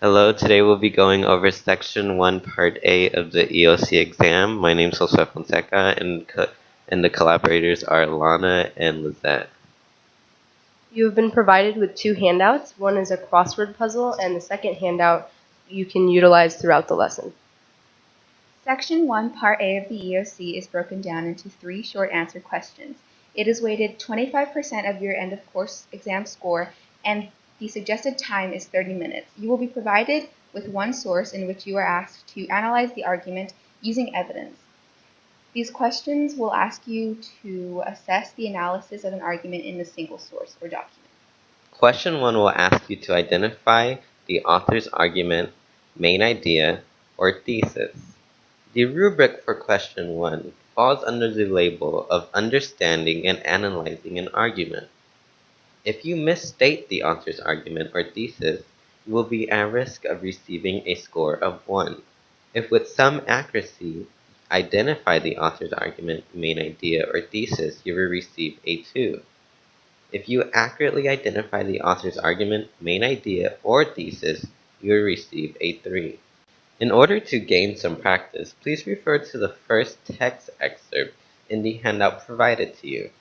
Hello, today we'll be going over Section 1, Part A of the EOC exam. My name is Josue Fonseca, and the collaborators are Lana and Lizette. You have been provided with two handouts. One is a crossword puzzle, and the second handout you can utilize throughout the lesson. Section 1, Part A of the EOC is broken down into 3 short answer questions. It is weighted 25% of your end of course exam score, and the suggested time is 30 minutes. You will be provided with one source in which you are asked to analyze the argument using evidence. These questions will ask you to assess the analysis of an argument in a single source or document. Question 1 will ask you to identify the author's argument, main idea, or thesis. The rubric for Question 1 falls under the label of understanding and analyzing an argument. If you misstate the author's argument or thesis, you will be at risk of receiving a score of 1. If with some accuracy identify the author's argument, main idea, or thesis, you will receive a 2. If you accurately identify the author's argument, main idea, or thesis, you will receive a 3. In order to gain some practice, please refer to the first text excerpt in the handout provided to you.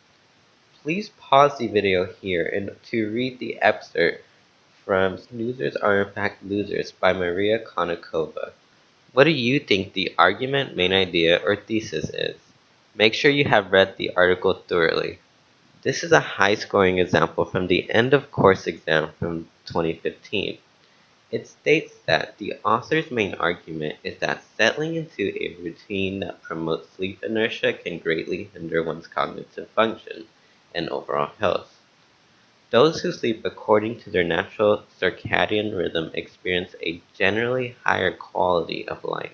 Please pause the video here and to read the excerpt from Losers Are in Fact Losers by Maria Konnikova. What do you think the argument, main idea, or thesis is? Make sure you have read the article thoroughly. This is a high-scoring example from the end of course exam from 2015. It states that the author's main argument is that settling into a routine that promotes sleep inertia can greatly hinder one's cognitive function and overall health. Those who sleep according to their natural circadian rhythm experience a generally higher quality of life.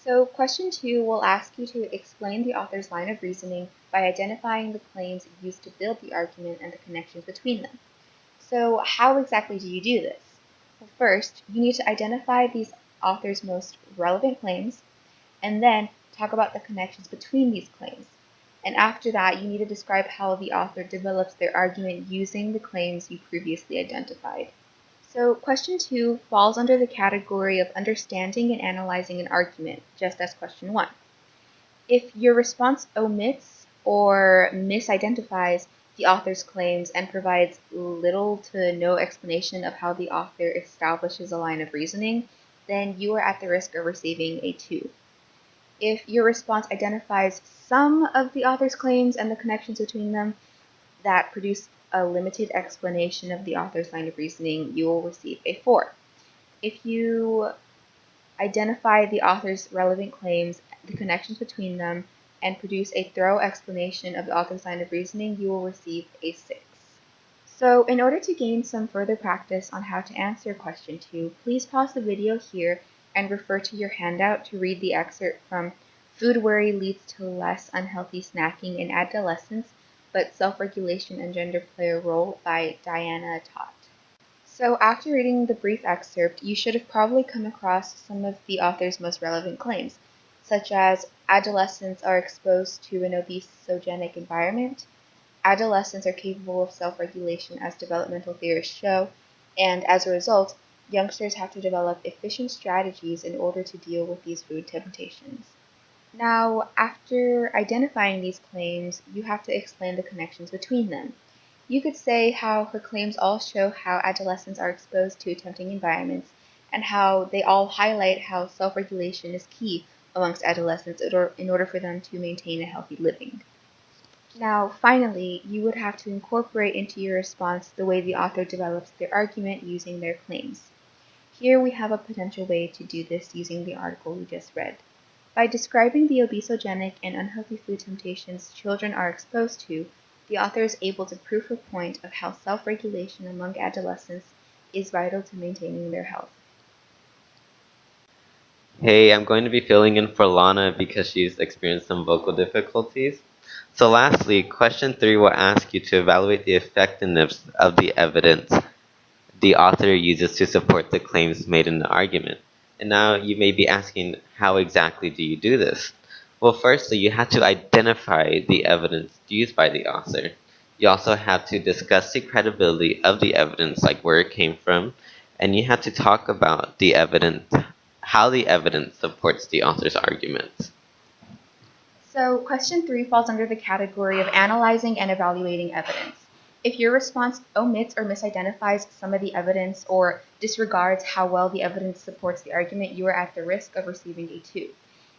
So question 2 will ask you to explain the author's line of reasoning by identifying the claims used to build the argument and the connections between them. So how exactly do you do this? Well, first, you need to identify these author's most relevant claims, and then talk about the connections between these claims. And after that, you need to describe how the author develops their argument using the claims you previously identified. So question 2 falls under the category of understanding and analyzing an argument, just as question 1. If your response omits or misidentifies the author's claims and provides little to no explanation of how the author establishes a line of reasoning, then you are at the risk of receiving a 2. If your response identifies some of the author's claims and the connections between them that produce a limited explanation of the author's line of reasoning, you will receive a 4. If you identify the author's relevant claims, the connections between them, and produce a thorough explanation of the author's line of reasoning, you will receive a 6. So in order to gain some further practice on how to answer question 2, please pause the video here and refer to your handout to read the excerpt from Food Worry Leads to Less Unhealthy Snacking in Adolescence, but Self-Regulation and Gender Play a Role by Diana Todd. So after reading the brief excerpt, you should have probably come across some of the author's most relevant claims, such as adolescents are exposed to an obesogenic environment, adolescents are capable of self-regulation as developmental theorists show, and as a result, youngsters have to develop efficient strategies in order to deal with these food temptations. Now, after identifying these claims, you have to explain the connections between them. You could say how her claims all show how adolescents are exposed to tempting environments, and how they all highlight how self-regulation is key amongst adolescents in order for them to maintain a healthy living. Now, finally, you would have to incorporate into your response the way the author develops their argument using their claims. Here we have a potential way to do this using the article we just read. By describing the obesogenic and unhealthy food temptations children are exposed to, the author is able to prove her point of how self-regulation among adolescents is vital to maintaining their health. Hey, I'm going to be filling in for Lana because she's experienced some vocal difficulties. So lastly, question 3 will ask you to evaluate the effectiveness of the evidence the author uses to support the claims made in the argument. And now you may be asking, how exactly do you do this? Well, firstly, you have to identify the evidence used by the author. You also have to discuss the credibility of the evidence, like where it came from, and you have to talk about the evidence, how the evidence supports the author's arguments. So, question 3 falls under the category of analyzing and evaluating evidence. If your response omits or misidentifies some of the evidence or disregards how well the evidence supports the argument, you are at the risk of receiving a 2.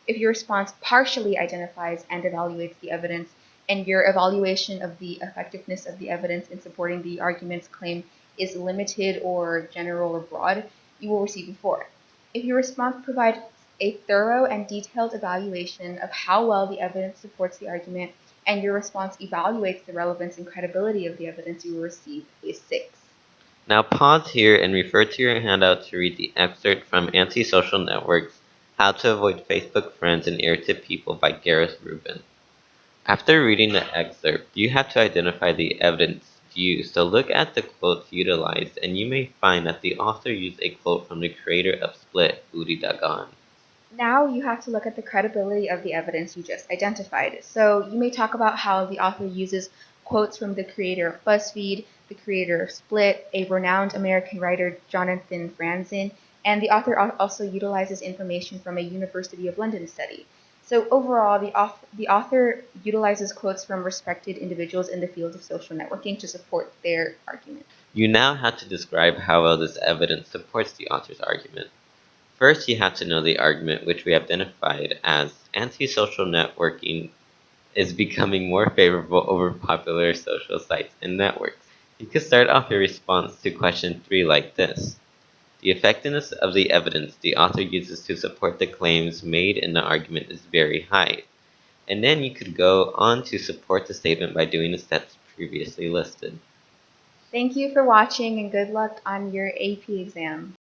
If your response partially identifies and evaluates the evidence, and your evaluation of the effectiveness of the evidence in supporting the argument's claim is limited or general or broad, you will receive a 4. If your response provides a thorough and detailed evaluation of how well the evidence supports the argument, and your response evaluates the relevance and credibility of the evidence, you will receive a 6. Now pause here and refer to your handout to read the excerpt from Antisocial Networks, How to Avoid Facebook Friends and Irritated People by Gareth Rubin. After reading the excerpt, you have to identify the evidence used, so look at the quotes utilized, and you may find that the author used a quote from the creator of Split, Udi Dagan. Now you have to look at the credibility of the evidence you just identified. So you may talk about how the author uses quotes from the creator of BuzzFeed, the creator of Split, a renowned American writer, Jonathan Franzen, and the author also utilizes information from a University of London study. So overall, the author utilizes quotes from respected individuals in the field of social networking to support their argument. You now have to describe how well this evidence supports the author's argument. First, you have to know the argument, which we identified as antisocial networking is becoming more favorable over popular social sites and networks. You could start off your response to question 3 like this. The effectiveness of the evidence the author uses to support the claims made in the argument is very high. And then you could go on to support the statement by doing the steps previously listed. Thank you for watching and good luck on your AP exam.